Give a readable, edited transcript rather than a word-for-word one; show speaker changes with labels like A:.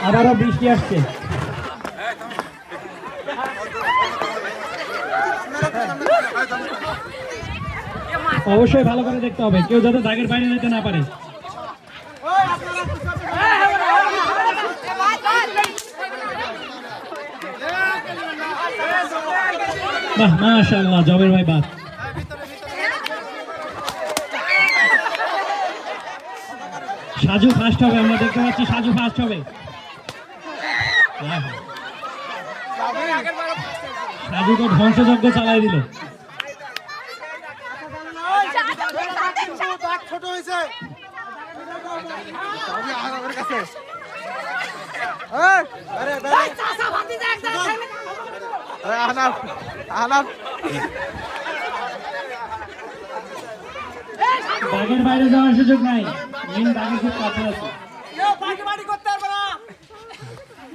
A: আবারও বৃষ্টি আসছে। অবশ্যই ভালো করে দেখতে হবে, কেউ যাতে দাগের বাইরে যেতে না পারে। বাহ, মাশাআল্লাহ, জবের ভাই বাদ। সাজু ফার্স্ট হবে, আমরা দেখতে পাচ্ছি সাজু ফার্স্ট হবে। সাজুকে ধ্বংসযজ্ঞ চালাই দিল।
B: ছোট হয়েছে
A: দাগের বাইরে যাওয়ার সুযোগ নাই, দাগের খুব কাছে আছে।